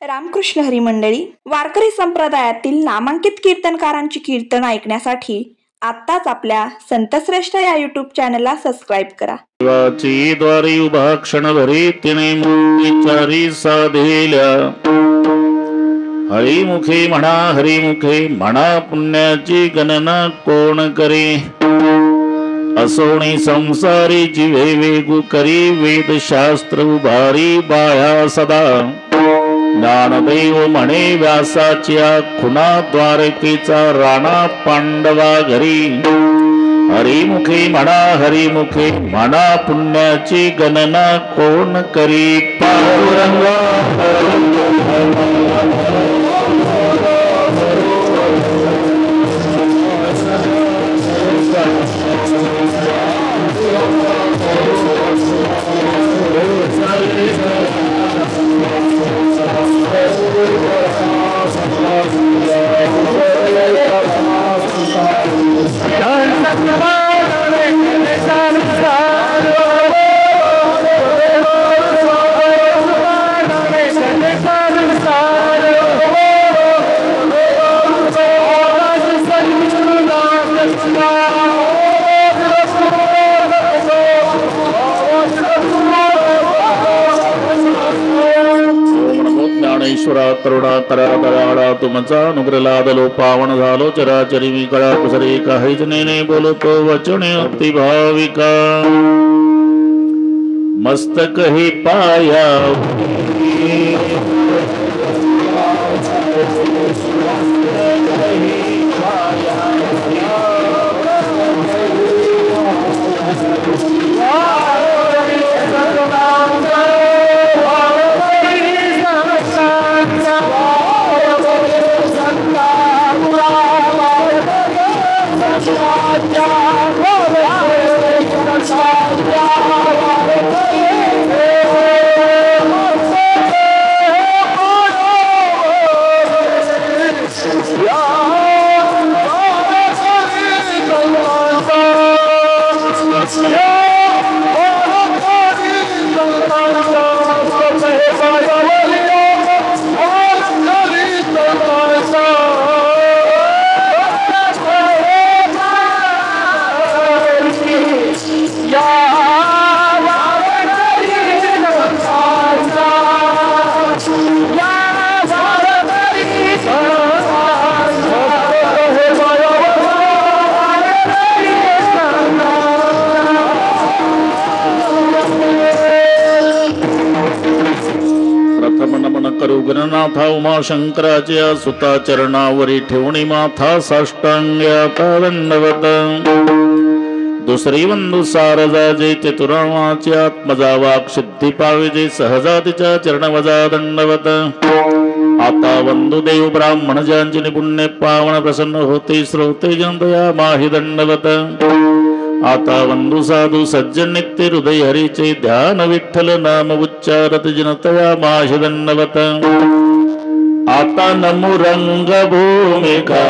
रामकृष्ण हरी मंडळी, वारकरी संप्रदायातील नामांकित कीर्तनकारांची कीर्तन ऐकण्यासाठी आत्ताच आपल्या संतश्रेष्ठ या युट्यूब चॅनलला सबस्क्राईब करा. देवाची द्वारी उभा क्षणभरी तिने विचारी साधेल्या, हरिमुखे म्हणा पुण्याची गणना कोण करे. असोणी संसारी जिवे वेगू करी, वेदशास्त्र उभारी बाया सदा. ज्ञानदेव म्हणे व्यासाच्या खुना, द्वारकेचा राणा पांडवा घरी. हरिमुखे म्हणा पुण्याची गणना कोण करी. पांडुरंग तरुणा तुमचा अनुग्रह लादलो, पावन झालो चराचरी मी कळा कुसरे. काहीच नेने बोलतो वचने अति भाविका, मस्तक हे पाया गणनाथा उमाशंकराच्या सुता चरणावरी ठेवणी माथा साष्टांग्याता दंडवत. दुसरी वंदू सारजा जे चतुरामाची आत्मजा वाक सिद्धी पावे जे सहजातीच्या चरणवजा दंडवत. आता वंदू देव ब्राह्मण ज्यांची निपुण्य पावन प्रसन्न होते, श्रोते जनतया माही दंडवत. आता वंदू साधू सज्जन नित्य हृदय हरीचे ध्यान, विठ्ठल नाम उच्चारत जनतया माही दंडवत. आता नमो रंग भूमिका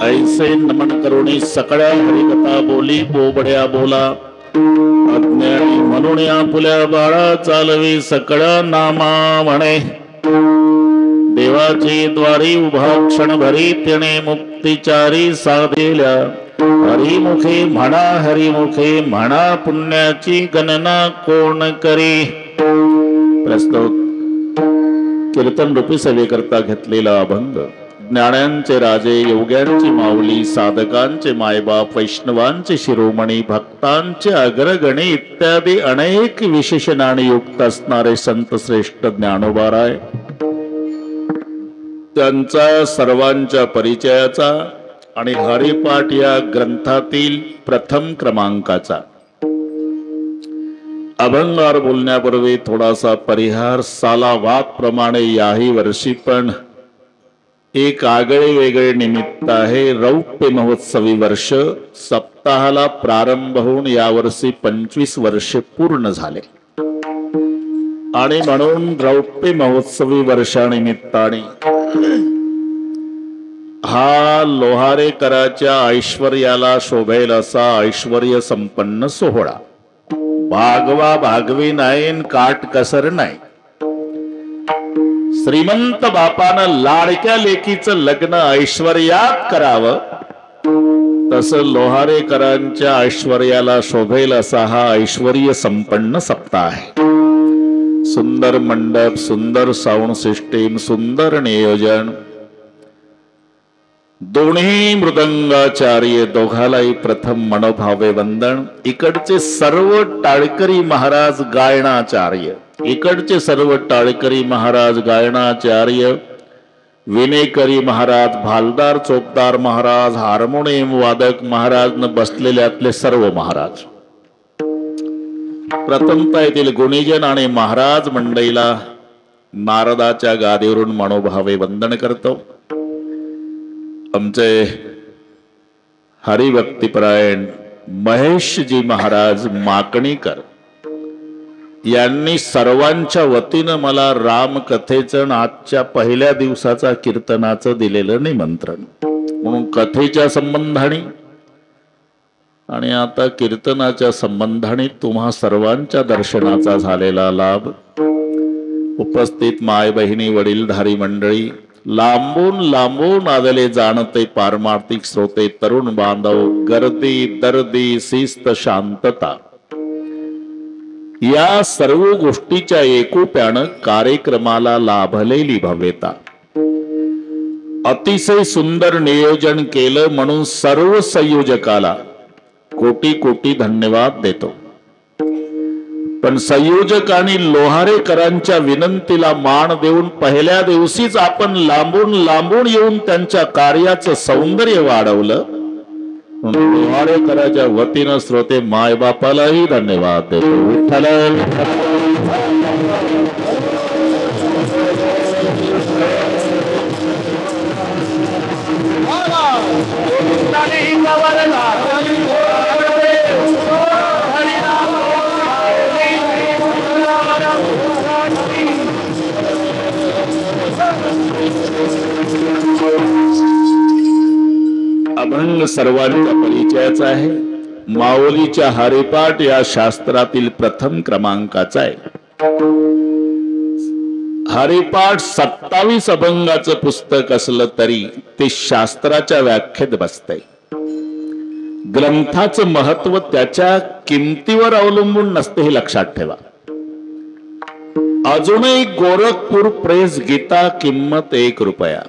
ऐसे नमन करुणी सकळ्या हरिकथा बोली बोबड्या बोला. अज्ञानी म्हणून आपुल्या बाळा चालवी सकळ्या नामा म्हणे. देवाचे द्वारी उभा क्षणभरी त्याने मुक्तिचारी साधेल्या हरिमुखे म्हणा पुण्याची गणना कोण करी. प्रस्तुत कीर्तन रूपी सेवेकरता घेतलेला अभंग. ज्ञानांचे राजे, योग्यांची माऊली, साधकांचे मायबाप, वैष्णवांचे शिरोमणी, भक्तांचे अग्रगणी इत्यादी अनेक विशेषणाने युक्त असणारे संत श्रेष्ठ ज्ञानोबाराय, त्यांचा सर्वांच्या परिचयाचा आणि हरिपाठ या ग्रंथातील प्रथम क्रमांकाचा अभंगावर बोलण्यापूर्वी थोडासा परिहार. सालावाद प्रमाणे याही वर्षी पण एक आगळे वेगळे निमित्त आहे. रौप्य महोत्सवी वर्ष सप्ताहाला प्रारंभ होऊन यावर्षी 25 वर्षे पूर्ण झाले आणि म्हणून रौप्य महोत्सवी वर्षानिमित्ताने हा लोहारेकराच्या ऐश्वर्याला शोभेल असा ऐश्वर्य संपन्न सोहळा. भागवा भागवी नाही, काट कसर नाही. श्रीमंत बापानं लाडक्या लेकीचं लग्न ऐश्वर्यात करावं, तसं लोहारेकरांच्या ऐश्वर्याला शोभेल असा हा ऐश्वर्य संपन्न सप्ताह आहे. सुंदर मंडप, सुंदर साऊंड सिस्टीम, सुंदर नियोजन, दोन्ही मृदंगाचार्य, दोघालाही प्रथम मनोभावे वंदन. इकडचे सर्व टाळकरी महाराज गायनाचार्य, इकडचे सर्व टाळकरी महाराज गायनाचार्य, विनेकरी महाराज, भालदार चोपदार महाराज, हार्मोनियम वादक महाराज न बसलेल्यातले सर्व महाराज, प्रथमतः येथील गुणीजन आणि महाराज मंडळीला नारदाच्या गादीवरून मनोभावे वंदन करतो. आमचे हरिभक्तिपरायण महेशजी महाराज माकणीकर यांनी सर्वांच्या वतीनं मला रामकथेचं आजच्या पहिल्या दिवसाचा कीर्तनाचं दिलेलं निमंत्रण. म्हणून कथेच्या संबंधाने आणि आता कीर्तनाच्या संबंधाने तुम्हा सर्वांच्या दर्शनाचा झालेला लाभ. उपस्थित माय बहिणी, वडीलधारी मंडळी, लांबून लांबून आलेले जाणते पारमार्थिक श्रोते, तरुण बांधव, गर्दी, दर्दी, शिस्त, शांतता या सर्व गोष्टीच्या एकोप्यानं कार्यक्रमाला लाभलेली भव्यता. अतिशय सुंदर नियोजन केलं म्हणून सर्व संयोजकाला कोटी कोटी धन्यवाद देतो. पण संयोजकांनी लोहारेकरांच्या विनंतीला मान देऊन पहिल्या दिवशीच आपण लांबून लांबून येऊन त्यांच्या कार्याचं सौंदर्य वाढवलं. लोहारेकराच्या वतीनं श्रोते मायबापालाही धन्यवाद देतो. विठ्ठल अभंग सर्वांच्या परिचयाचा आहे. माऊलीच्या हरिपाठ या शास्त्रातील प्रथम क्रमांकाचा आहे. हरिपाठ 27 अभंगाचं पुस्तक असलं तरी ते शास्त्राच्या व्याख्येत बसतंय. ग्रंथाचं महत्व त्याच्या किमतीवर अवलंबून नसते हे लक्षात ठेवा. अजूनही गोरखपूर प्रेस गीता किंमत 1 रुपया,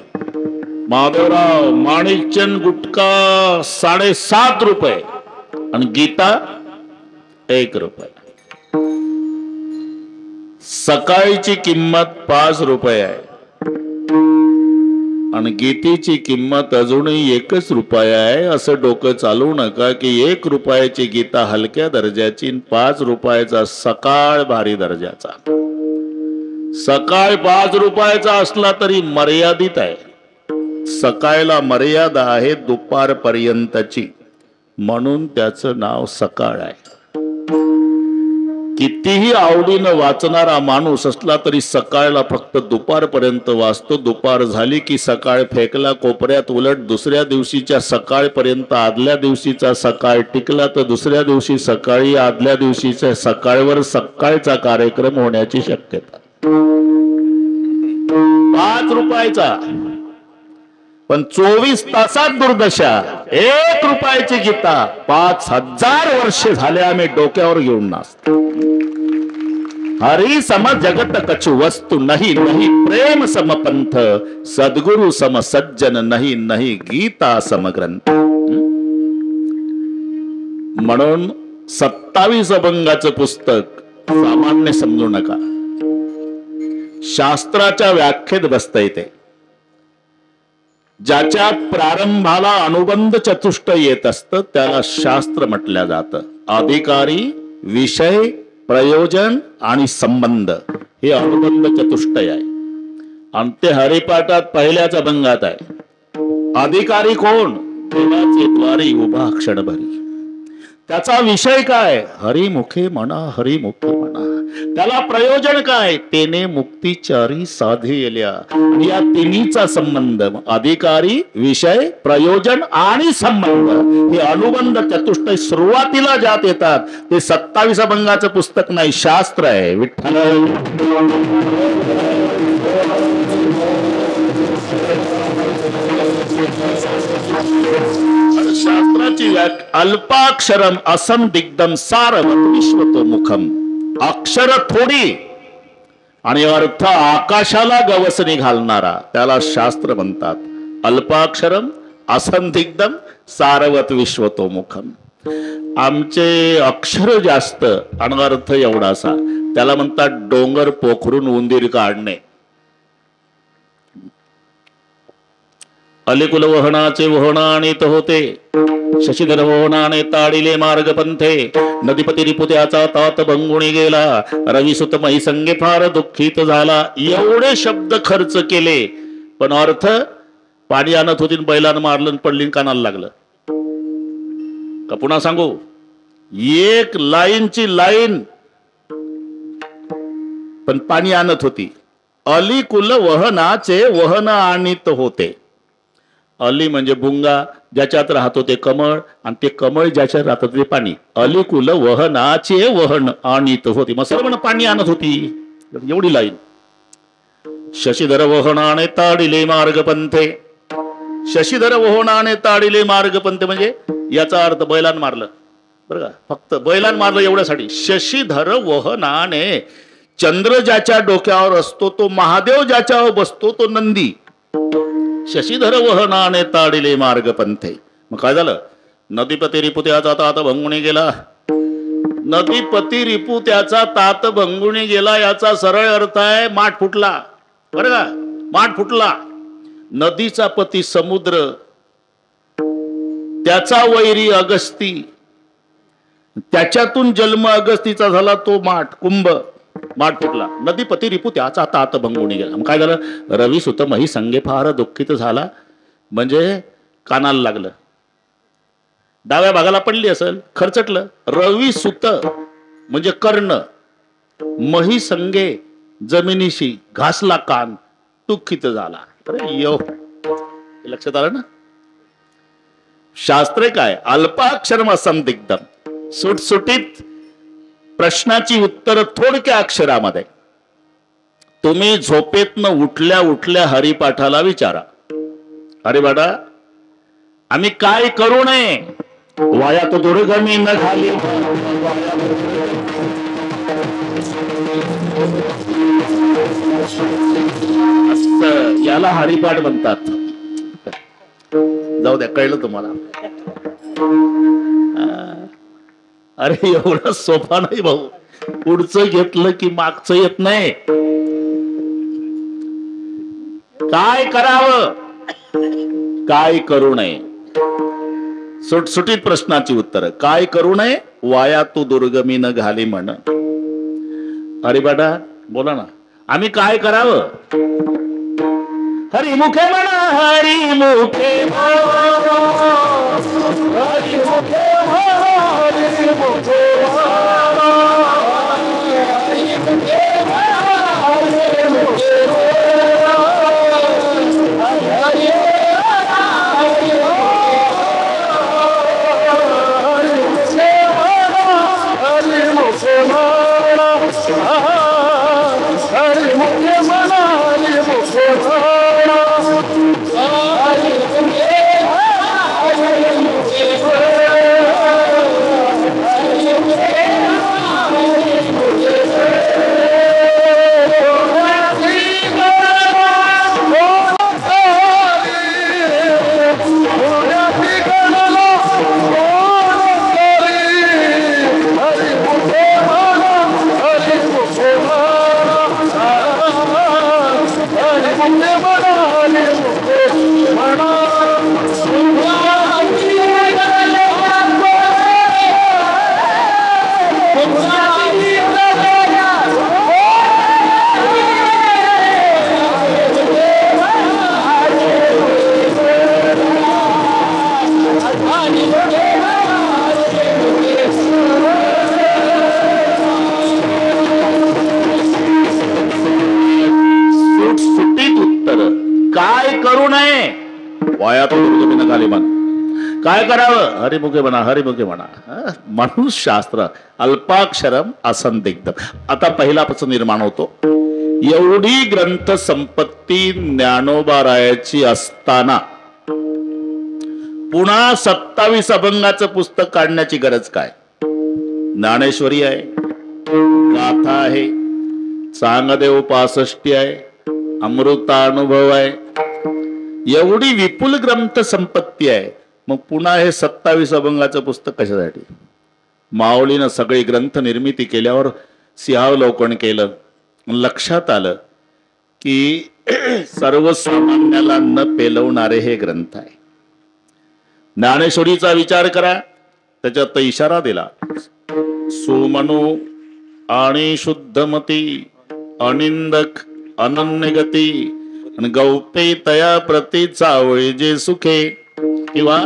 माधवराव माणिकचंद गुटका 7.5 रुपये आणि गीता 1 रुपया. सकाळची किंमत 5 रुपये आहे आणि गीतेची किंमत अजूनही 1 रुपया आहे. असं डोकं चालवू नका की 1 रुपयाची गीता हलक्या दर्जाची, 5 रुपयाचा सकाळ भारी दर्जाचा. सकाळ 5 रुपयाचा असला तरी मर्यादित आहे. सकाळला मर्यादा आहे दुपारपर्यंतची, म्हणून त्याचं नाव सकाळ आहे. कितीही आवडीनं वाचणारा माणूस असला तरी सकाळला फक्त दुपारपर्यंत वाचतो. दुपार झाली की सकाळ फेकला कोपऱ्यात उलट दुसऱ्या दिवशीच्या सकाळपर्यंत आदल्या दिवशीचा सकाळ टिकला तर दुसऱ्या दिवशी सकाळी आदल्या दिवशीच्या सकाळवर सकाळचा कार्यक्रम होण्याची शक्यता. 5 रुपयाचा, पण 24 तासात दुर्दशा 1 रुपयाची गीता 5000 वर्षे झाले आम्ही डोक्यावर घेऊन नाचतो. हरी सम जगत कछु वस्तू नाही, नाही प्रेम सम पंथ, सद्गुरु सम सज्जन नाही, नाही गीता सम ग्रंथ. म्हणून 27 अभंगाचं पुस्तक सामान्य समजू नका. शास्त्राच्या व्याख्येत बसता येते. ज्याच्या प्रारंभाला अनुबंध चतुष्ट येत असतं त्याला शास्त्र म्हटलं जातं. अधिकारी, विषय, प्रयोजन आणि संबंध हे अनुबंध चतुष्टय आहे. आणि ते हरिपाठात पहिल्याच अभंगात आहे. अधिकारी कोण? देवाचे द्वारी उभा क्षणभरी. त्याचा विषय काय? हरिमुखे म्हणा, हरिमुखे म्हणा. त्याला प्रयोजन काय? तेने मुक्तीचारी साधेल्या. या तिन्हीचा संबंध अधिकारी, विषय, प्रयोजन आणि संबंध हे अनुबंध चतुष्टय सुरुवातीला ज्यात येतात ते 27 अभंगाचं पुस्तक नाही, शास्त्र आहे. विठ्ठल शास्त्राची व्याख्या अल्पाक्षरम असंदिग्धम सारवत विश्वतोमुखम. अक्षर थोडी आणि अर्थ आकाशाला गवसणी घालणारा त्याला शास्त्र म्हणतात. अल्पाक्षरम असंदिग्धम सारवत विश्वतोमुखम. आमचे अक्षर जास्त आणि अर्थ एवढासा त्याला म्हणतात डोंगर पोखरून उंदीर काढणे. अलिकुल वहनाचे वहनाणीत होते, शशीधर वहनाने ताडिले मार्ग पंथे. नदीपती रिपुत्याचा तात भंगुणी गेला, रविसुत महिसंगे फार दुःखित झाला. एवढे शब्द खर्च केले पण अर्थ पाणी आणत होती, बैलानं मारलं, पडली, कानाला लागलं. का पुन्हा सांगू? एक लाईनची लाईन पण पाणी आणत होती. अलिकुल वहनाचे वहन आणीत होते. अली म्हणजे बुंगा, ज्याच्यात राहतो ते कमळ, आणि ते कमळ ज्याच्यात राहत ते पाणी. अलिकुल वहनाचे वहन आणीत होती. मग सर्व पाणी आणत होती. एवढी लाईन. शशीधर वहनाने ताडिले मार्ग पंथे. शशीधर वहनाने ताडिले मार्ग पंथे म्हणजे याचा अर्थ बैलान मारलं, बरं का? फक्त बैलान मारलं एवढ्यासाठी. शशीधर वहनाने, चंद्र ज्याच्या डोक्यावर असतो तो महादेव, ज्याच्यावर बसतो तो नंदी. शशीधर वहनाने ताडिले मार्ग पंथे. मग काय झालं? नदीपती रिपू त्याचा तात भंगुणी गेला. नदीपती रिपू त्याचा तात भंगुणी गेला याचा सरळ अर्थ आहे माठ फुटला, बरं का? माठ फुटला. नदीचा पती समुद्र, त्याचा वैरी अगस्ती, त्याच्यातून जन्म अगस्तीचा झाला तो माठ कुंभ. माठ फुटला. नदीपती रिपू त्याचा तात भंगुणी गेला. मग काय झालं? रवी सुत मही संगे फार दुःखित झाला म्हणजे कानाला लागलं. डाव्या भागाला पडली असेल, खरचटलं. रवी सुत म्हणजे कर्ण, मही संगे जमिनीशी घासला कान, दुःखित झाला. अरे यो, लक्षात आलं ना? शास्त्रे काय? अल्पाक्षरम असंदिग्धम. सुटसुटीत प्रश्नाची उत्तर थोडक्या अक्षरामध्ये. तुम्ही झोपेतनं उठल्या उठल्या हरिपाठाला विचारा, अरे बाडा आम्ही काय करू नये? वाया तो दुर्गमी न घाली. याला हरिपाठ म्हणतात. जाऊ द्या, कळलं तुम्हाला? अरे एवढा सोपा नाही भाऊ. पुढचं घेतलं की मागचं येत नाही. काय करावं, काय करू नये? सुटसुटीत प्रश्नाची उत्तर. काय करू नये? वाया तू दुर्गमी न घाली म्हण. अरे बाडा बोला ना, आम्ही काय करावं? हरिमुखे म्हणा, हरिमुखे काय करू नये वयात दुर्गतीनं खाली मन काय करावं हरिमुखे म्हणा हरिमुखे म्हणा म्हणून शास्त्र अल्पाक्षरम असंदिग्ध आता पहिल्यापासून निर्माण होतो. एवढी ग्रंथ संपत्ती ज्ञानोबारायाची असताना पुन्हा 27 अभंगाचं पुस्तक काढण्याची गरज काय? ज्ञानेश्वरी आहे, गाथा आहे, चांगदेव 65 आहे, अमृतानुभव आहे, एवढी विपुल ग्रंथ संपत्ती आहे. मग पुन्हा हे 27 अभंगाचं पुस्तक कशासाठी? माऊलीनं सगळी ग्रंथ निर्मिती केल्यावर सिंहावलोकन केलं, लक्षात आलं की सर्वसामान्याला न पेलवणारे हे ग्रंथ आहे. ज्ञानेश्वरीचा विचार करा, त्याच्यात इशारा दिला सुमनु आणि शुद्धमती अनिंदक अनन्यगती गौपे तया प्रती चावळी जे सुखे किंवा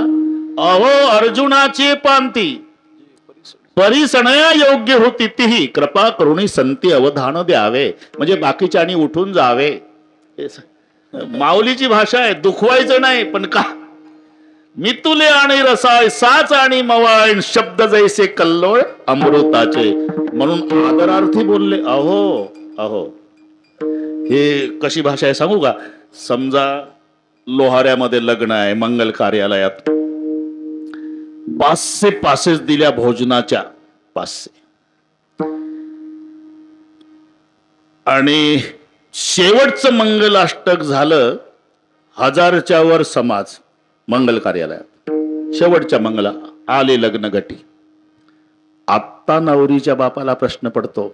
अहो अर्जुनाची पांती परिसणया योग्य होती तीही कृपा करुणी संती अवधान द्यावे. म्हणजे बाकीच्यानी उठून जावे. माऊलीची भाषा आहे, दुखवायचं नाही पण का मितुले आणि रसाय साच आणि मवाळ शब्द जैसे कल्लोळ अमृताचे म्हणून आदरार्थी बोलले. अहो अहो हे कशी भाषा आहे सांगू का? समजा लोहाऱ्यामध्ये लग्न आहे, मंगल कार्यालयात 500 पासेस दिल्या भोजनाच्या 500 आणि शेवटचं मंगलाष्टक झालं 1000च्या वर समाज मंगल कार्यालयात शेवटच्या मंगला आले लग्न गटी. आत्ता नवरीच्या बापाला प्रश्न पडतो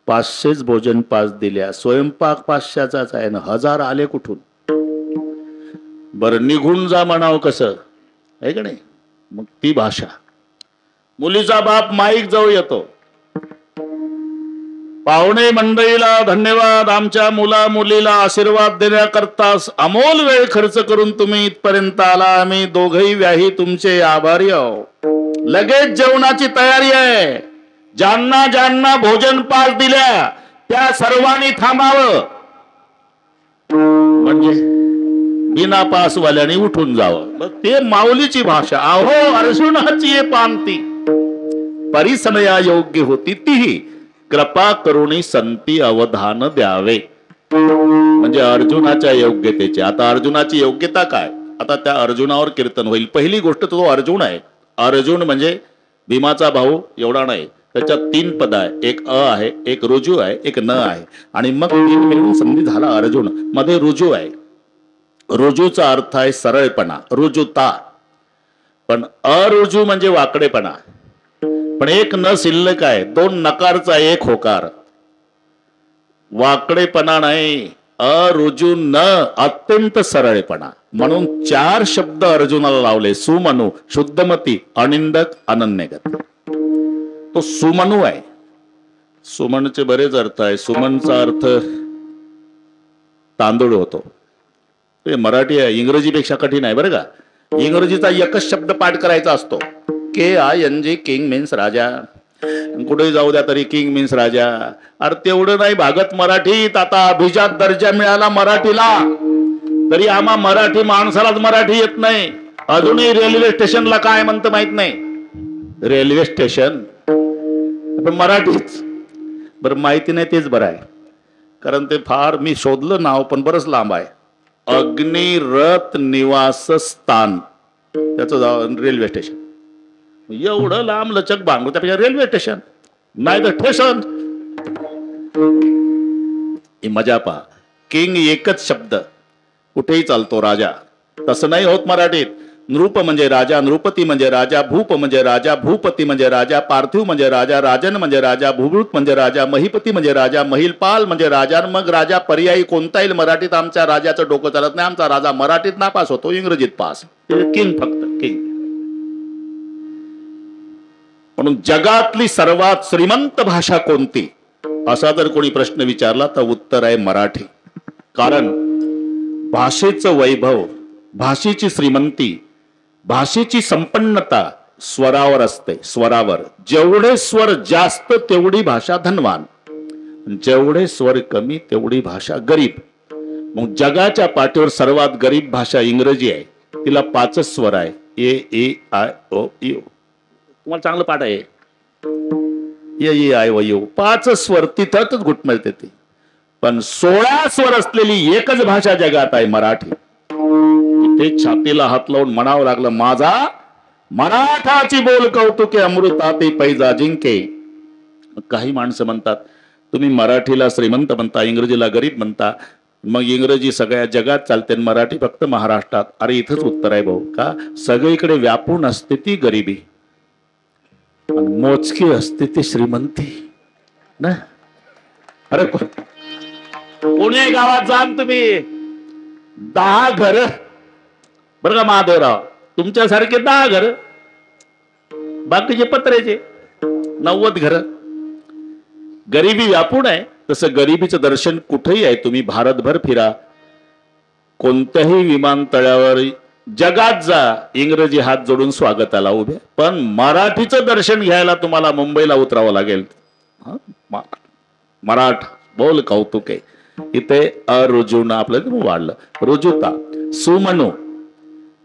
500च भोजन 5 दिल्या, स्वयंपाक 500चाच आहे ना, 1000 आले कुठून? बरं निघून जा म्हणावं कसं आहे का नाही? मग ती भाषा. मुलीचा बाप माईक जवळ येतो, पाहुणे मंडळीला धन्यवाद, आमच्या मुला मुलीला आशीर्वाद देण्याकरता अमोल वेळ खर्च करून तुम्ही इथपर्यंत आला, आम्ही दोघही व्याही तुमचे आभारी आहोत. लगेच जेवणाची तयारी आहे, ज्यांना ज्यांना भोजन 5 दिल्या त्या सर्वांनी थांबावं, म्हणजे बिना पासवाल्याने उठून जावं. मग ते माऊलीची भाषा. अहो अर्जुनाची पांती परिसमया योग्य होती तीही कृपा करुणी संती अवधान द्यावे. म्हणजे अर्जुनाच्या योग्यतेचे. आता अर्जुनाची योग्यता काय? आता त्या अर्जुनावर कीर्तन होईल. पहिली गोष्ट तो अर्जुन आहे. अर्जुन म्हणजे भीमाचा भाऊ एवढा नाही, त्याच्यात 3 पद आहे, एक अ आहे, एक रुजू आहे, एक न आहे आणि मग 3 मिळून संधी झाला अर्जुन. मध्ये रुजू आहे. रुजूचा अर्थ आहे सरळपणा, रुजूता. पण अरुजू म्हणजे वाकडेपणा. पण एक न शिल्लक आहे, 2 नकारचा 1 होकार. वाकडेपणा नाही, अरुजू न अत्यंत सरळपणा. म्हणून 4 शब्द अर्जुनाला लावले. सुमनु, शुद्धमती, अनिंदक, अनन्यगत. तो सुमनु आहे. सुमनचे बरेच अर्थ आहे. सुमनचा अर्थ तांदूळ होतो. ते मराठी आहे, इंग्रजीपेक्षा कठीण आहे बरं का. इंग्रजीचा एकच शब्द पाठ करायचा असतो, KING, किंग मीन्स राजा. कुठे जाऊ द्या तरी किंग मीन्स राजा. अरे तेवढं नाही भागत मराठीत. आता अभिजात दर्जा मिळाला मराठीला, तरी आम्हा मराठी माणसालाच मराठी येत नाही. अजूनही रेल्वे स्टेशनला काय म्हणतं माहित नाही. रेल्वे स्टेशन पण मराठीच. बरं माहिती नाही तेच बरं आहे, कारण ते फार मी शोधलं नाव पण बरंच लांब आहे. अग्निरथ निवास स्थान त्याचं रेल्वे स्टेशन. एवढं लांब लचक बांगलो त्यापेक्षा रेल्वे स्टेशन नाही तर स्टेशन. ही मजा पहा. किंग एकच शब्द कुठेही चालतो, राजा. तसं नाही होत मराठीत. नृप म्हणजे राजा, नृपती म्हणजे राजा, भूप म्हणजे राजा, भूपती म्हणजे राजा, पार्थिव म्हणजे राजा, राजन म्हणजे राजा, भूभृत म्हणजे राजा, महिपती म्हणजे राजा, महिलपाल म्हणजे राजा. मग राजा पर्यायी कोणता येईल मराठीत? आमच्या राजाचं डोकं चालत नाही. आमचा राजा मराठीत नापास होतो, इंग्रजीत पास. किंग, फक्त किंग. म्हणून जगातली सर्वात श्रीमंत भाषा कोणती असा जर कोणी प्रश्न विचारला तर उत्तर आहे मराठी. कारण भाषेचं वैभव, भाषेची श्रीमंती, भाषेची संपन्नता स्वरावर असते. स्वरावर जेवढे स्वर जास्त तेवढी भाषा धनवान, जेवढे स्वर कमी तेवढी भाषा गरीब. मग जगाच्या पाठीवर सर्वात गरीब भाषा इंग्रजी आहे, तिला 5 स्वर आहे, ए ए आय ओ यू. तुम्हाला चांगलं पाठ आहे, ए ए आय ओ यू 5 स्वर, तिथंच घुटमळते ती. पण 16 स्वर असलेली एकच भाषा जगात आहे, मराठी. ते छातीला हात लावून म्हणावं लागलं, माझा मराठाची बोल कौतुके अमृताते पैजा जिंके. काही माणसं म्हणतात तुम्ही मराठीला श्रीमंत म्हणता, इंग्रजीला गरीब म्हणता, मग इंग्रजी सगळ्या जगात चालते, मराठी फक्त महाराष्ट्रात. अरे इथंच उत्तर आहे भाऊ, का सगळीकडे व्यापून असते ती गरिबी, मोजकी असते ती श्रीमंती ना. अरे पुणे गावात जाण तुम्ही, 10 घर बरं का महादेवराव, तुमच्यासारखे 10 घर, बाकीचे पत्र्याचे 90 घर. गरिबी व्यापून आहे. तसं गरिबीचं दर्शन कुठेही आहे. तुम्ही भारतभर फिरा, कोणत्याही विमानतळावर जगात जा, इंग्रजी हात जोडून स्वागताला उभे. पण मराठीचं दर्शन घ्यायला तुम्हाला मुंबईला उतरावं लागेल. मराठ बोल कौतुक आहे. इथे अरुजुन आपलं वाढलं. रुजुता. सुमनु,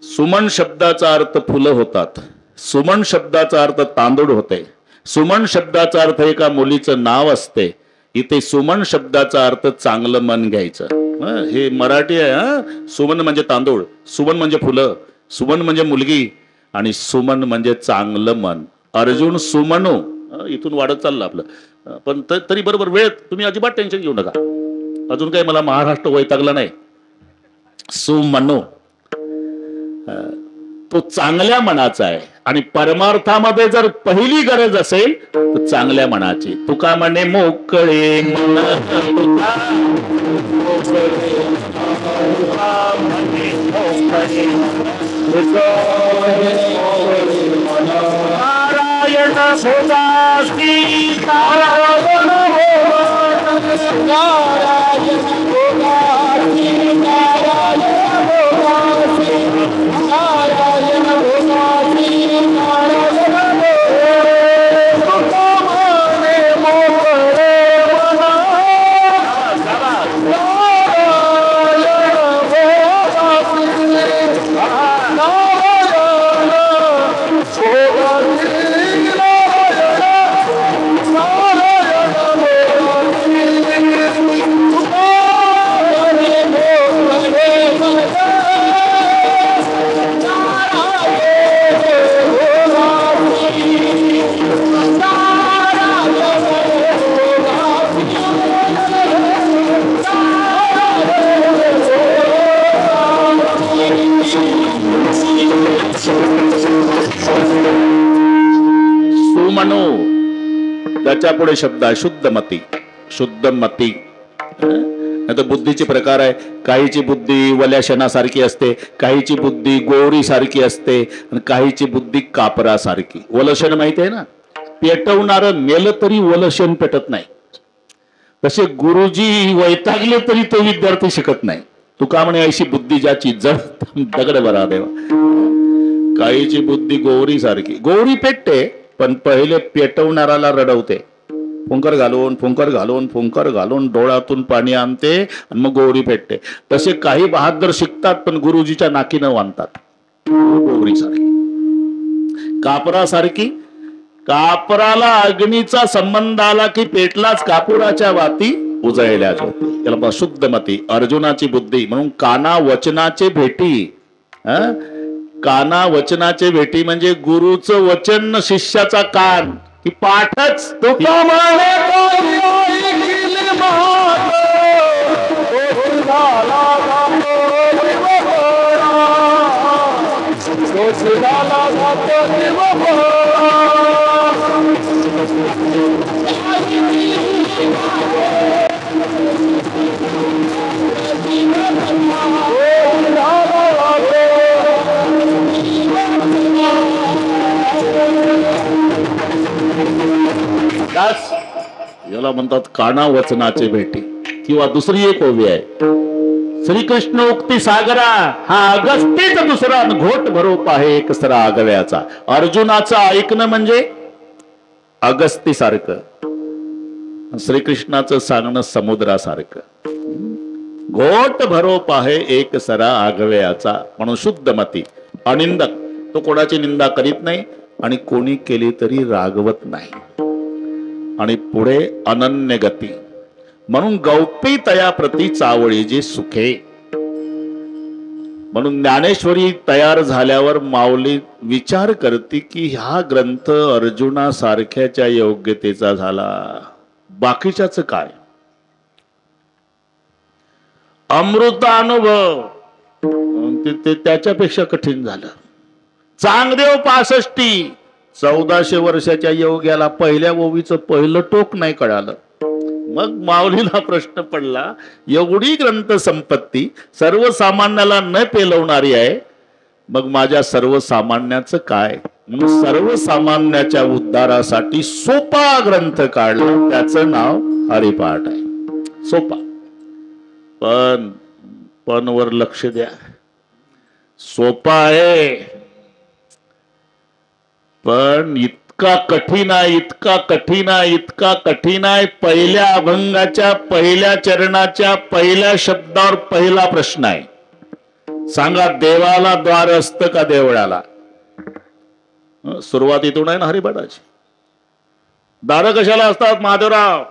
सुमन शब्दाचा अर्थ फुलं होतात. सुमन शब्दाचा अर्थ तांदूळ होते. सुमन शब्दाचा अर्थ एका मुलीचं नाव असते. इथे सुमन शब्दाचा अर्थ चांगलं मन घ्यायचं. हे मराठी आहे. सुमन म्हणजे तांदूळ, सुमन म्हणजे फुलं, सुमन म्हणजे मुलगी, आणि सुमन म्हणजे चांगलं मन. अर्जुन सुमनो, इथून वाढत चाललं आपलं. पण तरी बरोबर वेळ, तुम्ही अजिबात टेन्शन घेऊ नका. अजून काही मला महाराष्ट्र वैतागला नाही. सुमनो तो चांगल्या मनाचा आहे. आणि परमार्थामध्ये जर पहिली गरज असेल तर चांगल्या मनाची. तुका म्हणे मोकळे मन, नारायण भोगासी, नारायण भोगासी, नारायण भोगासी, नारायण भोगासी, नारायण भोगासी, नारायण भोगासी, मोकळे मना, नारायण भोगासी, सुमनो. त्याच्या पुढे शब्द आहे शुद्धमती. शुद्धमती नाही तर बुद्धीचे प्रकार आहे. काहीची बुद्धी वल्याशनासारखी असते, काहीची बुद्धी गोरी सारखी असते, आणि काहीची बुद्धी कापरासारखी. वलशन माहिती आहे ना, पेटवणार मेलं तरी वलशन पेटत नाही. तसे गुरुजी वैतागले तरी तो विद्यार्थी शिकत नाही. तुका म्हणे ऐशी बुद्धी ज्याची जड दगड बरा देवा. काहीची बुद्धी गोरी सारखी, गोरी पेटते पण पहिले पेटवणाराला रडवते. फुंकर घालून फुंकर घालून फुंकर घालून डोळ्यातून पाणी आणते आणि मग गोरी पेटते. तसे काही बहादर शिकतात पण गुरुजीच्या नाकीनं बांधतात. गोरी सारखी, कापरासारखी. कापराला अग्नीचा संबंध आला की पेटलाच कापुराच्या वाती उजळल्याच होती. त्याला शुद्धमती. अर्जुनाची बुद्धी. म्हणून काना वचनाचे भेटी. काना वचनाचे भेटी म्हणजे गुरुचं वचन शिष्याचा कान की पाठच. तो याला म्हणतात काना वचनाचे भेटी. किंवा दुसरी एक ओवी आहे, श्रीकृष्ण उक्ती सागरा हा अगस्तीच दुसरा घोट भरोप आहे कसरा आगव्याचा. अर्जुनाचं ऐकणं म्हणजे अगस्ती सारखं, श्रीकृष्णाचं सांगणं समुद्रासारखं. घोट भरो पाहे एक सरा आगव्याचा. म्हणून शुद्ध मती अनिंदक, तो कोणाची निंदा करीत नाही आणि कोणी केली तरी रागवत नाही. आणि पुढे अनन्य गती, म्हणून गौपी तया प्रती चावळी जी सुखे. म्हणून ज्ञानेश्वरी तयार झाल्यावर माऊली विचार करते की हा ग्रंथ अर्जुनासारख्याच्या योग्यतेचा झाला, बाकीच्याच काय. अमृतानुभव ते त्याच्यापेक्षा कठीण झालं. चांगदेव 65, 1400 वर्षाच्या योग्याला पहिल्या ओवीचं पहिलं टोक नाही कळालं. मग माऊलीला प्रश्न पडला, एवढी ग्रंथ संपत्ती सर्वसामान्याला न पेलवणारी आहे, मग माझ्या सर्वसामान्याचं काय. सर्वसामान्याच्या उद्धारासाठी सोपा ग्रंथ काढला, त्याचं नाव हरिपाठ आहे. सोपा, पण वर लक्ष द्या. सोपा आहे पण इतका कठीण आहे, इतका कठीण आहे, इतका कठीण आहे. पहिल्या अभंगाच्या पहिल्या चरणाच्या पहिल्या शब्दावर पहिला प्रश्न आहे. सांगा, देवाला द्वार असतं का देवळाला? सुरुवातीतून आहे ना हरिपाठाची. दार कशाला असतात महादेवराव?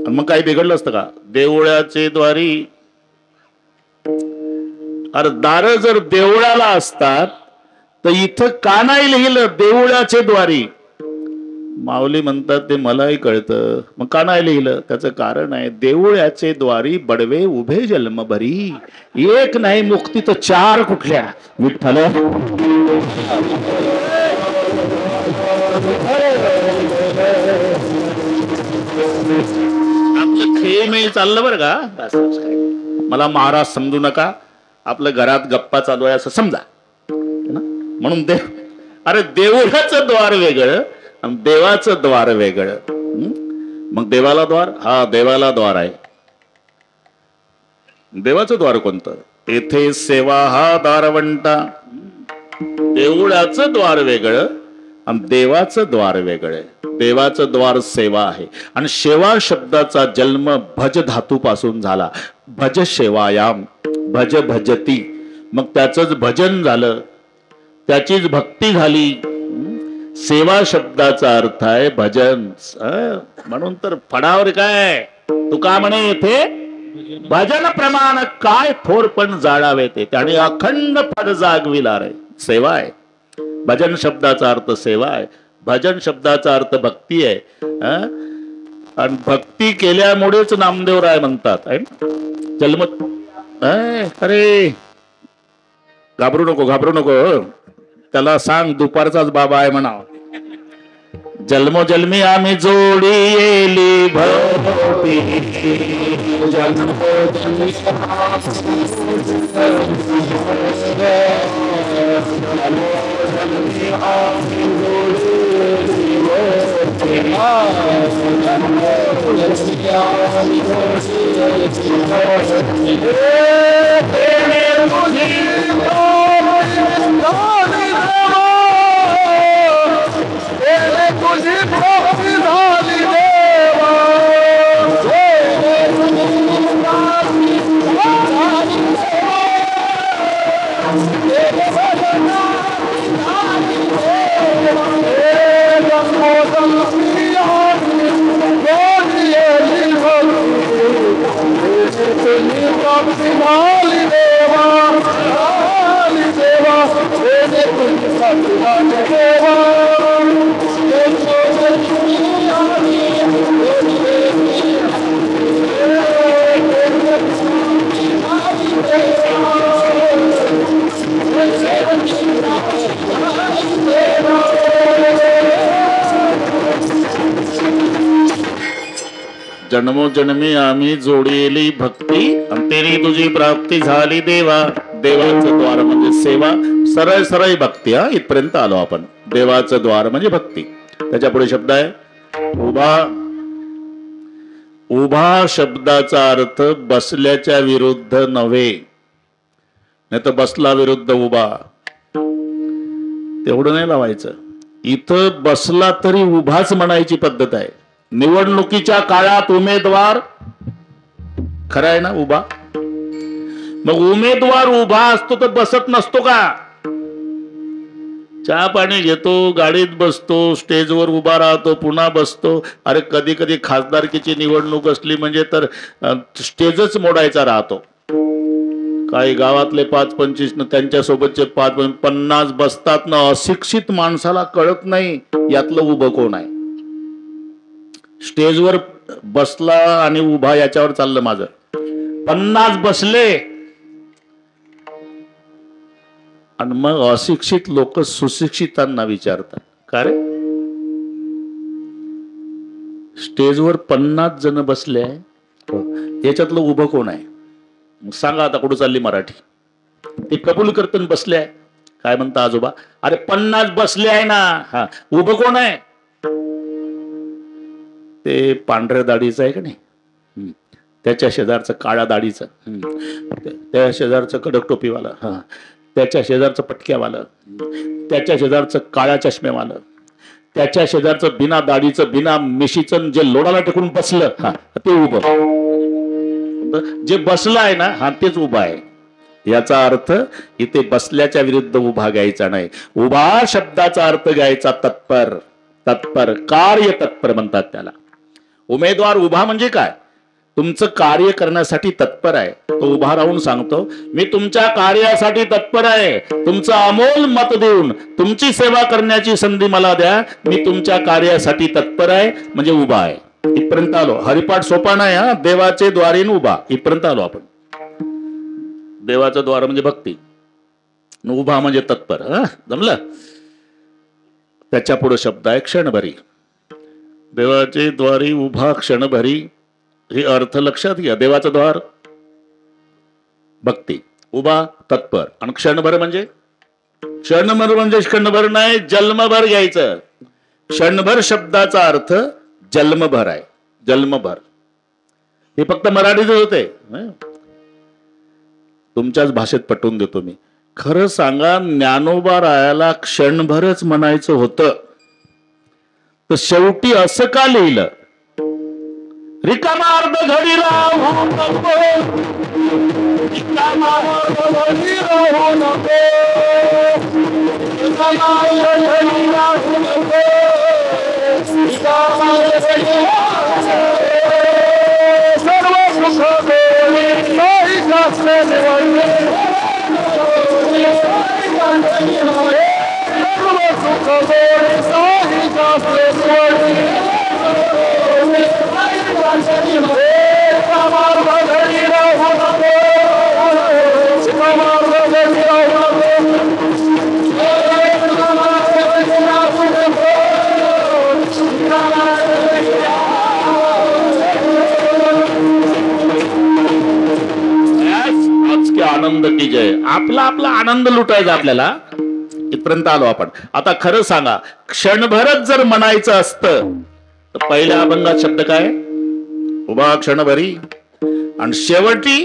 मग काही बिघडलं असतं का? देवळाचे द्वारी. अरे दार जर देवळाला असतात तर इथं का नाही लिहिलं देवळाचे द्वारी? माऊली म्हणतात ते मलाही कळतं, मग का नाही लिहिलं? त्याचं कारण आहे, देवळाचे द्वारी बडवे उभे जन्म भरी, एक नाही मुक्ती तर चार कुठल्या विठ्ठल. आपलं खेळ चाललं बरं का. मला महाराज समजू नका, आपल्या घरात गप्पा चालू आहे असं समजा. म्हणून अरे देवळाचं द्वार वेगळं आणि देवाचं द्वार वेगळं. मग देवाला द्वार, हा देवाला द्वार आहे. देवाचं द्वार कोणतं? येथे सेवा हा दारवंटा. देवळाचं द्वार वेगळं आणि देवाचं द्वार वेगळं. देवाचं द्वार सेवा आहे आणि सेवा शब्दाचा जन्म भज धातू पासून झाला. भज सेवायाम, भज भजती, मग त्याचंच भजन झालं, त्याचीच भक्ती झाली. सेवा शब्दाचा अर्थ आहे भजन. म्हणून तर फडावर काय तुका म्हणे, येथे भजन प्रमाण काय थोर पण जाळावे ते, त्याने अखंड फड जागविला रे. सेवा आहे. भजन शब्दाचा अर्थ सेवा आहे, भजन शब्दाचा अर्थ भक्ती आहे. आणि भक्ती केल्यामुळेच नामदेव राय म्हणतात जन्म. अरे घाबरू नको, घाबरू नको, त्याला सांग दुपारचाच बाबा आहे म्हणा. जन्मोजन्मी आम्ही जोडी येली भोवती, जन्मोजन्मी आम्ही जोडी येली भोवती, जन्मोजन्मी आम्ही जोडी येली भोवती. जन्मोजन्मी आम्ही जोडलेली भक्ती आणि तेरी तुझी प्राप्ती झाली देवा. देवाचं द्वार म्हणजे सेवा, सरळ सरळ भक्ती. इथपर्यंत आलो आपण. देवाचं द्वार म्हणजे भक्ती. त्याच्या पुढे शब्द आहे उभा. उभा शब्दाचा अर्थ बसल्याच्या विरुद्ध नव्हे, नाही तर बसला विरुद्ध उभा, तेवढं नाही लावायचं. इथं बसला तरी उभाच म्हणायची पद्धत आहे. निवडणुकीच्या काळात उमेदवार खरं आहे ना उभा? मग उमेदवार उभा असतो तर बसत नसतो का? चहा पाणी घेतो, गाडीत बसतो, स्टेजवर उभा राहतो, पुन्हा बसतो. अरे कधी कधी खासदारकीची निवडणूक असली म्हणजे तर स्टेजच मोडायचा राहतो. काही गावातले 5-25 न त्यांच्या सोबतचे 5-50 बसतात ना. अशिक्षित माणसाला कळत नाही यातलं उभं कोण आहे. स्टेजवर बसला आणि उभा याच्यावर चाललं माझं. 50 बसले आणि मग अशिक्षित लोक सुशिक्षितांना विचारतात, का रे स्टेजवर 50 जण बसले याच्यातलं उभं कोण आहे? सांगा आता कुठं चालली मराठी. ते कबूल करतन बसले आहे. काय म्हणता आजोबा? अरे 50 बसले आहे ना. हा, उभं कोण आहे? ते पांढऱ्या दाढीचं आहे का नाही, त्याच्या शेजारचं काळ्या दाढीचं, त्या शेजारचं कडक टोपीवालं, हा त्याच्या शेजारचं पटक्यावालं, त्याच्या शेजारचं काळ्या चष्म्यावालं, त्याच्या शेजारचं बिना दाढीचं बिना मिशीचं जे लोडाला टेकून बसलं, हा ते उभं. जे बसलं आहे ना, हा तेच उभा आहे. याचा अर्थ इथे बसल्याच्या विरुद्ध उभा घ्यायचा नाही. उभा शब्दाचा अर्थ घ्यायचा तत्पर. तत्पर कार्य तत्पर म्हणतात त्याला. उमेदवार उभा म्हणजे काय? तुमचं कार्य करण्यासाठी तत्पर आहे. तो उभा राहून सांगतो, मी तुमच्या कार्यासाठी तत्पर आहे. तुमचं अमोल मत देऊन तुमची सेवा करण्याची संधी मला द्या. मी तुमच्या कार्यासाठी तत्पर आहे म्हणजे उभा आहे. इथपर्यंत आलो. हरिपाठ सोपा नाही हा. देवाचे द्वारीन उभा इथपर्यंत आलो आपण. देवाचं द्वार म्हणजे भक्ती, उभा म्हणजे तत्पर. जमलं? त्याच्या पुढे शब्द आहे क्षणभरी. देवाचे द्वारी उभा क्षणभरी, हे अर्थ लक्षात घ्या. देवाचं द्वार भक्ती, उभा तत्पर, आणि क्षणभर म्हणजे क्षणभर म्हणजे क्षणभर नाही, जन्मभर घ्यायचं. क्षणभर शब्दाचा अर्थ जन्मभर आहे. जन्मभर हे फक्त मराठीच होते. तुमच्याच भाषेत पटवून देतो मी. खरं सांगा, ज्ञानोबा रायाला क्षणभरच म्हणायचं होतं तर शेवटी असं का लिहिलं? रिकामा अर्ध घडी राहू नको, रिकामा अर्ध घडी राहू नको, रिकामा अर्ध घडी राहू नको, रिकामा अर्ध घडी सर्व सुख देवी नाही जास्ते निवडले, सर्व सुख देवी नाही जास्ते निवडले. आनंद की जय. आपला आपला आनंद लुटायचा आपल्याला. इथपर्यंत आलो आपण. आता खरं सांगा, क्षणभरच जर म्हणायचं असतं तर पहिल्या अभंगात शब्द काय? उभा क्षणभरी, आणि शेवटी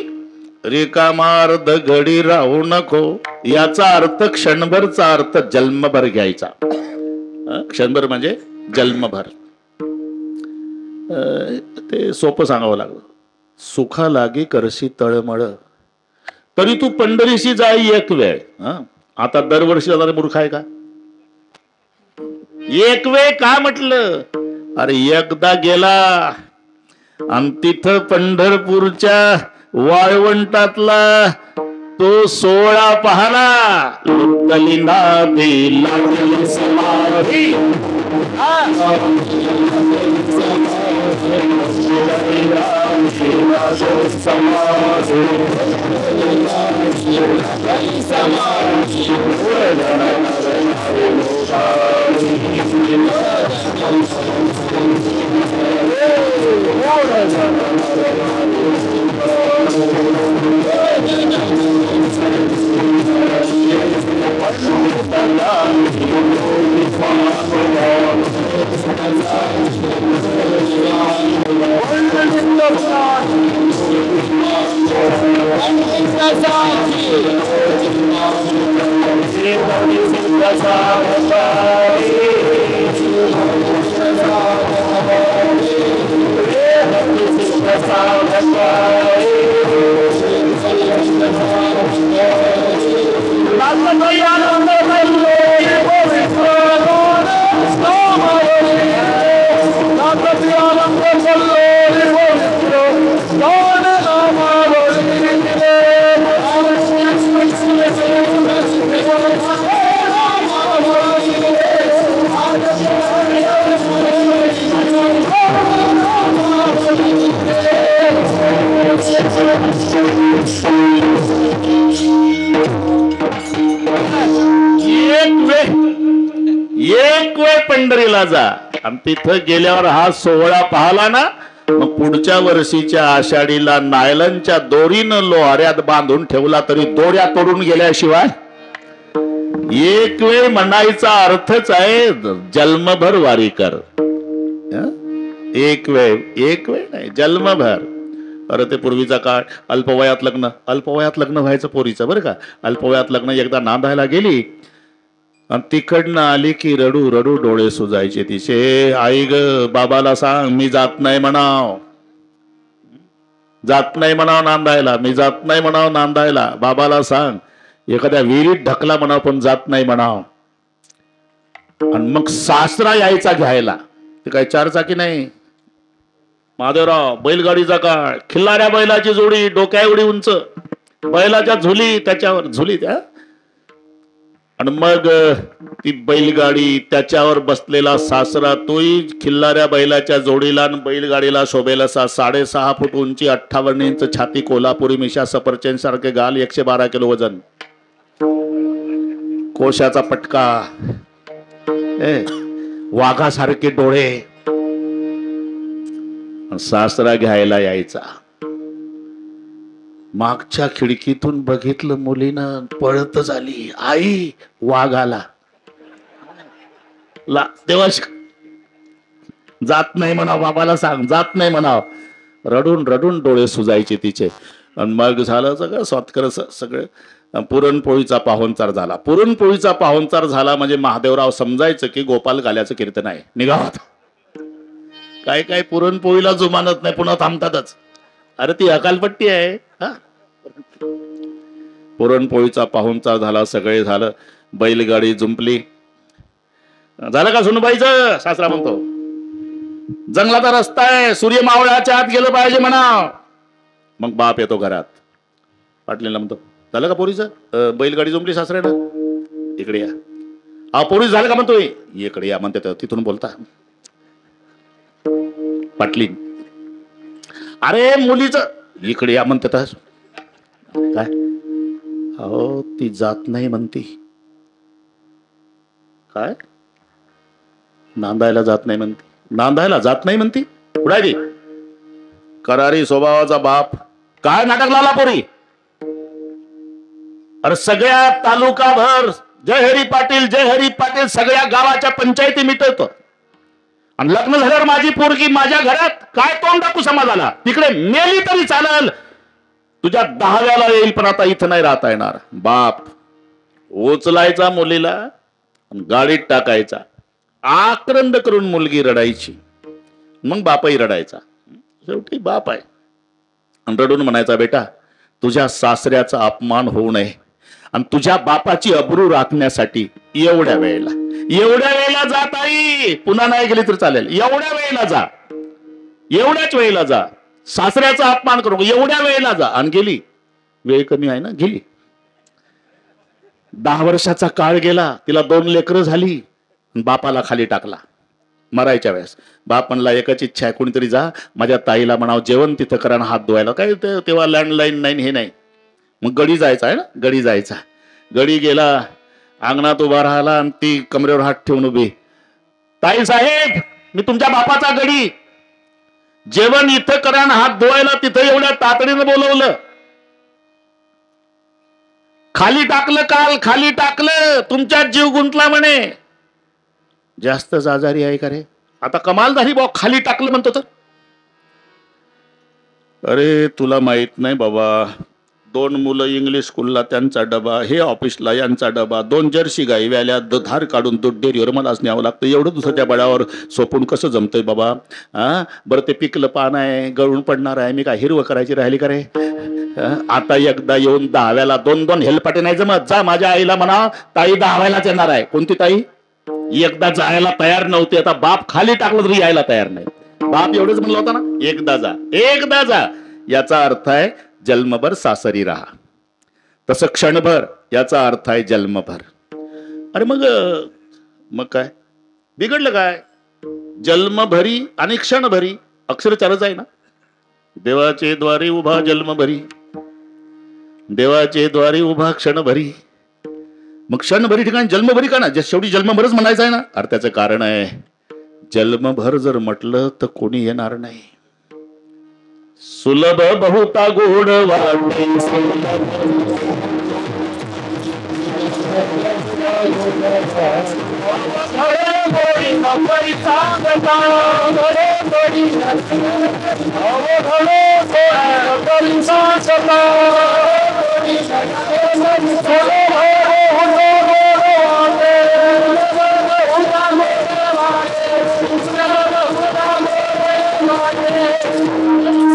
रिकामार्ध घडी राहू नको. याचा अर्थ क्षणभरचा अर्थ जन्मभर घ्यायचा. क्षणभर म्हणजे जन्मभर. ते सोपं सांगावं लागलं. सुखा लागी करशी तळमळ, तरी तू पंढरीशी जाई एक वेळ. आता दरवर्षी जाणारे मूर्ख आहे का? एक वेळ का म्हटलं? अरे एकदा गेला आणि तिथं पंढरपूरच्या वाळवंटातला तो सोहळा पाहला. एक वेळ पंढरीला जा आणि तिथं गेल्यावर हा सोहळा पाहला ना, मग पुढच्या वर्षीच्या आषाढीला नायलनच्या दोरीनं लोहाऱ्यात बांधून ठेवला तरी दोऱ्या तोडून गेल्याशिवाय. एक वेळ म्हणायचा अर्थच आहे जन्मभर वारी कर. एक वेळ नाही, जन्मभर. अरे ते पूर्वीचा काळ, अल्पवयात लग्न व्हायचं पोरीचं बरं का. अल्पवयात लग्न एकदा नांदायला गेली आणि तिकडनं आली की रडू रडू डोळे सुजायचे तिचे. आई ग, बाबाला सांग मी जात नाही म्हणाव, नांदायला, मी जात नाही म्हणाव नांदायला. बाबाला सांग एखाद्या विहिरीत ढकला म्हणाव पण जात नाही म्हणाव. आणि मग सासरा यायचा घ्यायला. ते काय चारचाकी नाही, महादेवराव बैलगाडीचा काळ, खिल्लाऱ्या बैलाची जोडी, डोक्या एवढी उंच, बैलाच्या झुली, त्याच्यावर झुली त्या. आणि मग ती बैलगाडी, त्याच्यावर बसलेला सासरा, तोही खिल्लाऱ्या बैलाच्या जोडीला आणि बैलगाडीला शोभेल असा 6.5 फूट उंची, 58 इंच छाती, कोल्हापुरी मिशा, सफरचंद सारखे गाल, 112 किलो वजन, कोशाचा पटका, वाघासारखे डोळे. सासरा घ्यायला यायचा. मागच्या खिडकीतून बघितलं मुलीनं, पळत झाली, आई वाघ आला. तेव्हा जात नाही म्हणाव, बाबाला सांग जात नाही म्हणाव. रडून रडून डोळे सुजायचे तिचे. आणि मग झालं सगळं सॉतकर, सगळं पुरणपोळीचा पाहुणचार झाला. पुरणपोळीचा पाहुणचार झाला म्हणजे महादेवराव समजायचं की गोपाल गाल्याचं कीर्तन आहे, निघावत. काय काय पुरणपोळीला जुमानत नाही, पुन्हा थांबतातच. अरे ती अकालपट्टी आहे. पुरणपोळीचा पाहुणचार झाला, सगळे झालं, बैलगाडी जुंपली. झालं का सुनबाईचं? सासरा म्हणतो जंगलाचा रस्ता आहे, सूर्य मावळाच्या आत गेलं पाहिजे म्हणा. मग बाप येतो घरात, पाटलीला म्हणतो झालं का पोरीचं? बैलगाडी जुंपली सासऱ्यानं, इकडे या. हा पोरी झालं का म्हणतोय, इकडे या म्हणते. तिथून बोलता पाटली, अरे मुलीचं, इकडे या म्हणते. काय? अहो ती जात नाही म्हणती. काय? नांदायला जात नाही म्हणती. नांदायला जात नाही म्हणती? कुठे ती करारी स्वभावाचा बाप? काय नाटक लावला पोरी? अरे सगळ्या तालुकाभर जय हरी पाटील, जय हरी पाटील, सगळ्या गावाच्या पंचायती मिटवतो. आणि लग्न झाल्यावर माझी पोरगी माझ्या घरात, काय तोंड दाखवू समाजाला? तिकडे मेली तरी चालेल, तुझ्या 10व्याला येईल, पण आता इथं नाही राहता येणार. बाप उचलायचा मुलीला, गाडीत टाकायचा, आक्रंद करून मुलगी रडायची, मग बापही रडायचा. शेवटी बाप आहे. आणि रडून म्हणायचा बेटा तुझ्या सासऱ्याचा अपमान होऊ नये आणि तुझ्या बापाची अब्रू राखण्यासाठी एवढ्या वेळेला जात आई, पुन्हा नाही गेली तर चालेल, एवढ्या वेळेला जा, एवढ्याच वेळेला जा, सासऱ्याचा अपमान करू, एवढ्या वेळेला जा. आणि गेली, वेळ कमी आहे ना, गेली. 10 वर्षाचा काळ गेला, तिला 2 लेकरं झाली, बापाला खाली टाकला मरायच्या वेळेस. बाप म्हणला एकच इच्छा आहे, कोणीतरी जा माझ्या ताईला म्हणाव जेवण तिथं करा ना, हात धुवायला. काय तेव्हा लँडलाईन नाही, हे नाही. मग गडी जायचा आहे ना, गडी जायचा. गडी गेला, अंगणात उभा राहिला आणि ती कमरेवर हात ठेवून उभी, ताई साहेब मी तुमच्या बापाचा गडी, जेवण इथं करा ना, हात धुवायला तिथं एवढ्या तातडीनं बोलवलं, खाली टाकलं, काल खाली टाकलं, तुमच्यात जीव गुंतला म्हणे. जास्तच आजारी आहे का रे? आता कमाल झाली भाऊ, खाली टाकलं म्हणतो तर. अरे तुला माहित नाही बाबा, 2 मुलं इंग्लिश स्कूलला त्यांचा डबा, हे ऑफिसला यांचा डबा, 2 जर्सी गाई व्याल्या, धार काढून दूध डेअरीवर मलाच न्यावं लागतं. एवढं दुसऱ्याच्या बळावर सोपून कसं जमतंय बाबा? बरं ते पिकलं पान आहे, गळून पडणार आहे, मी काय हिरवं करायची राहिली का रे? आता एकदा येऊन 10व्याला 2-2 हेलपाटे नाही जमत. जा माझ्या आईला म्हणा, ताई 10व्यालाच येणार आहे. कोणती ताई? एकदा जायला तयार नव्हती, आता बाप खाली टाकलं तरी यायला तयार नाही. बाप एवढंच म्हणलं होता ना, एकदा जा, एकदा जा. याचा अर्थ आहे जन्मभर सासरी राहा. तसं क्षणभर याचा अर्थ आहे जन्मभर. अरे मग काय बिघडलं काय? जन्मभरी आणि क्षणभरी अक्षरचारच आहे ना. देवाचे द्वारी उभा जन्मभरी, देवाचे द्वारी उभा क्षणभरी. मग क्षणभरी ठिकाणी जन्मभरी का ना? शेवटी जन्मभरच म्हणायचं आहे ना. अरे त्याचं कारण आहे, जन्मभर जर म्हटलं तर कोणी येणार नाही. सुलभ बहुता गोड वाटे,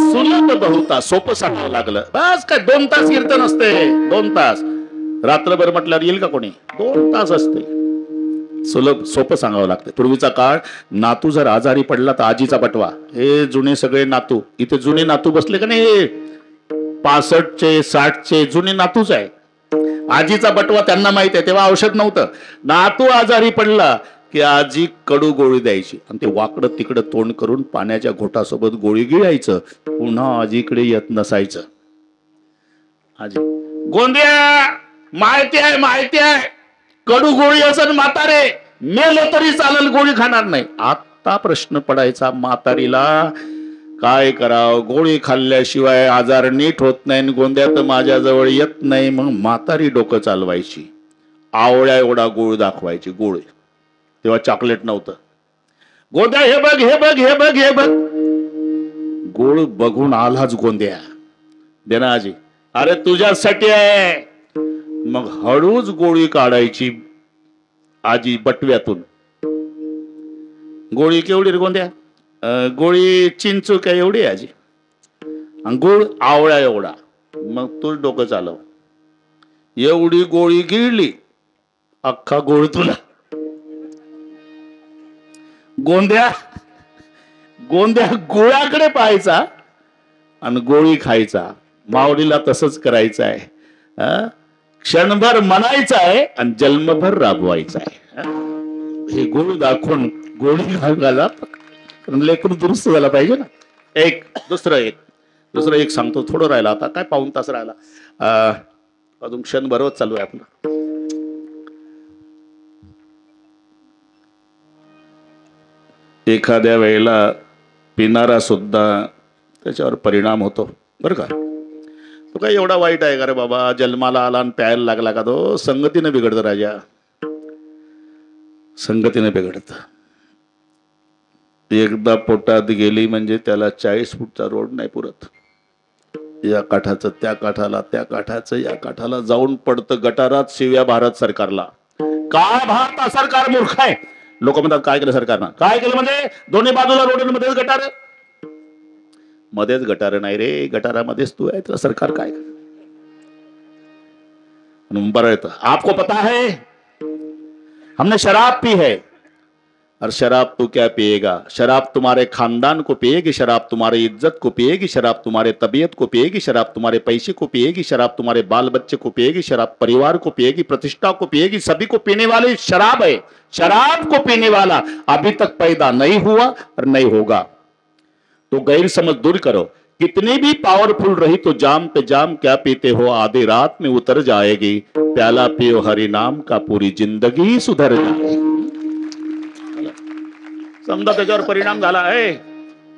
सुलभ बहुता. सोपं सांगावं लागलं. बस काय 2 तास कीर्तन असते, 2 तास. रात्रभर म्हटल्यावर येईल का कोणी? 2 तास असते. सुलभ सोपं सांगावं लागतं. पूर्वीचा काळ, नातू जर आजारी पडला तर आजीचा बटवा. हे जुने सगळे नातू इथे, जुने नातू बसले का नाही, 65चे 60चे जुने नातूच आहे. आजीचा बटवा त्यांना माहित आहे. तेव्हा औषध नव्हतं. नातू आजारी पडला की आजी कडू गोळी द्यायची आणि ते वाकडं तिकडं तोंड करून पाण्याच्या घोटासोबत गोळी गिळायचं. पुन्हा आजीकडे येत नसायचं. आजी, गोंद्या माहिती आहे, माहिती आहे, कडू गोळी असं म्हातारे मेलं तरी चालेल, गोळी खाणार नाही. आता प्रश्न पडायचा म्हातारीला, काय करावं? गोळी खाल्ल्याशिवाय आजार नीट होत नाही. गोंद्या तर माझ्याजवळ येत नाही. मग म्हातारी डोकं चालवायची, आवळ्या एवढा गोळ दाखवायची. गोळी तेव्हा चॉकलेट नव्हतं. गोंद्या हे बघ, हे बघ, हे बघ, हे बघ. गोळ बघून आलाच गोंद्या. दे ना आजी. अरे तुझ्यासाठी आहे. मग हळूच गोळी काढायची आजी बटव्यातून. गोळी केवढी रे गोंद्या? गोळी चिंचूक आहे एवढी आजी. आणि गोळ आवळ्या एवढा. मग तूच डोकं चालव. एवढी गोळी गिळली, अख्खा गोळ तुला. गोंद्या गोळ्याकडे पाहायचा आणि गोळी खायचा. माऊलीला तसंच करायचं आहे. क्षणभर म्हणायचं आहे आणि जन्मभर राबवायचं आहे. हे गोळ दाखवून गोळी घाला, लेकरू दुरुस्त झाला पाहिजे ना. दुसरं एक सांगतो. थोडं राहिला आता, काय 1 तास राहिला. अजून क्षणभरच चालू आहे आपलं. एखाद्या वेळेला पिणारा सुद्धा त्याच्यावर परिणाम होतो बरं का. तो काय एवढा वाईट आहे का रे बाबा? जन्माला आला आणि प्यायला लागला का? तो संगतीने बिघडतं राजा, संगतीने बिघडत. एकदा पोटात गेली म्हणजे त्याला 40 फूटचा रोड नाही पुरत. या काठाचं त्या काठाला, त्या काठाचं या काठाला जाऊन पडतं गटारात. शिव्या भारत सरकारला. काय भारत सरकार मूर्ख आहे. लोक म्हणतात काय केलं सरकारनं? काय केलं म्हणजे दोन्ही बाजूला रोडमध्येच गटार. मध्येच गटार नाही रे, गटारामध्येच तू आहे. तर सरकार काय? बरं येतं. आपको पता है हमने शराब पी है. और शराब तो क्या पिएगा? शराब तुम्हारे खानदान को पिएगी, शराब तुम्हारी इज्जत को पिएगी, शराब तुम्हारे तबीयत को पिएगी, शराब तुम्हारे पैसे को पिएगी, शराब तुम्हारे बाल बच्चे को पिएगी, शराब परिवार को पिएगी, प्रतिष्ठा को पिएगी. सभी को पीने वाली शराब है. शराब को पीने वाला अभी तक पैदा नहीं हुआ और नहीं होगा. तो गैर समझ दूर करो. कितनी भी पावरफुल रही तो जाम पे जाम क्या पीते हो, आधी रात में उतर जाएगी. प्याला पियो हरि नाम का, पूरी जिंदगी सुधर जाएगी. समजा त्याच्यावर परिणाम झाला आहे.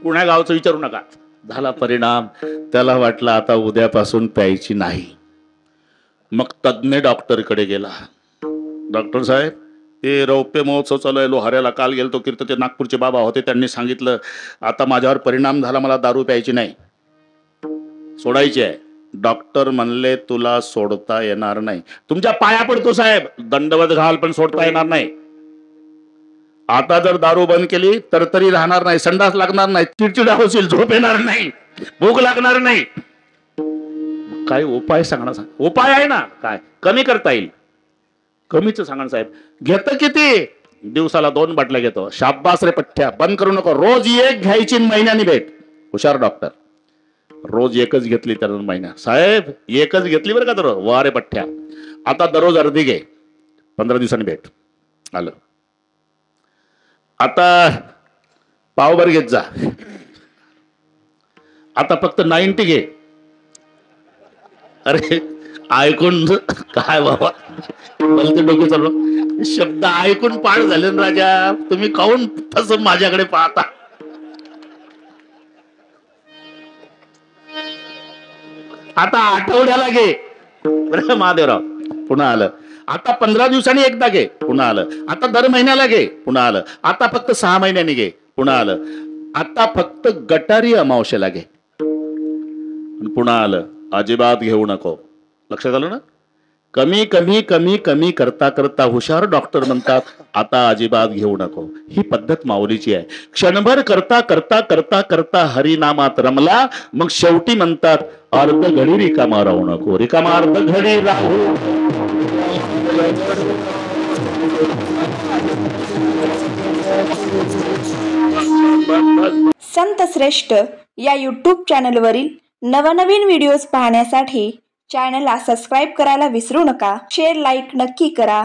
पुण्या गावचं विचारू नका. झाला परिणाम. त्याला वाटलं आता उद्यापासून प्यायची नाही. मग तज्ञ डॉक्टरकडे गेला. डॉक्टर साहेब, ते रौप्य महोत्सव चालू आहे लोहाऱ्याला. काल गेलतो कीर्तन, ते नागपूरचे बाबा होते. त्यांनी सांगितलं आता माझ्यावर परिणाम झाला, मला दारू प्यायची नाही, सोडायची आहे. डॉक्टर म्हणले तुला सोडता येणार नाही. तुमच्या पाया पडतो साहेब, दंडवत घाल, पण सोडता येणार नाही. आता जर दारू बंद केली तर तरी राहणार नाही, संडास लागणार नाही, चिडचिडा होईल, झोप येणार नाही, भूक लागणार नाही. काय उपाय सांगणार? उपाय आहे ना, काय कमी करता येईल? कमीच सांगणार साहेब. घेतं किती? दिवसाला 2 बाटल्या घेतो. शाब्बास रे पठ्ठ्या, बंद करू नको. रोज 1 घ्यायची, महिन्यानी भेट. हुशार डॉक्टर. रोज 1च घेतली तर महिना. साहेब 1च घेतली बरं का दररोज, वा रे पठ्ठ्या. आता दररोज अर्धी घे, 15 दिवसांनी भेट. आलं. आता पावभर घेत जा. आता फक्त 90 घे. अरे ऐकून काय बाबा, बोलते डोके चालू. शब्द ऐकून पाठ झाले ना राजा. तुम्ही काहून तसं माझ्याकडे पाहता? आता आठवड्याला घे. बरं महादेवराव, पुन्हा आलं. आता 15 दिवसांनी एकदा घे, पुन्हा आलं. आता दर महिन्याला घे, पुन्हा आलं. आता फक्त 6 महिन्यांनी घे, पुन्हा आलं. आता फक्त गटारी अमावस्येला घे, पुन्हा आलं. अजिबात घेऊ नको. लक्षात आलं ना? कमी कमी कमी कमी करता करता हुशार डॉक्टर म्हणतात आता अजिबात घेऊ नको. ही पद्धत माऊलीची आहे. क्षणभर करता करता करता करता हरिनामात रमला, मग शेवटी म्हणतात अर्ध घडी रिकामा राहू नको. रिकामा अर्ध घडी राहू. संत श्रेष्ठ या यूट्यूब चॅनलवरील नवनवीन व्हिडिओज पाहण्यासाठी चॅनलला सबस्क्राईब करायला विसरू नका. शेअर, लाईक नक्की करा.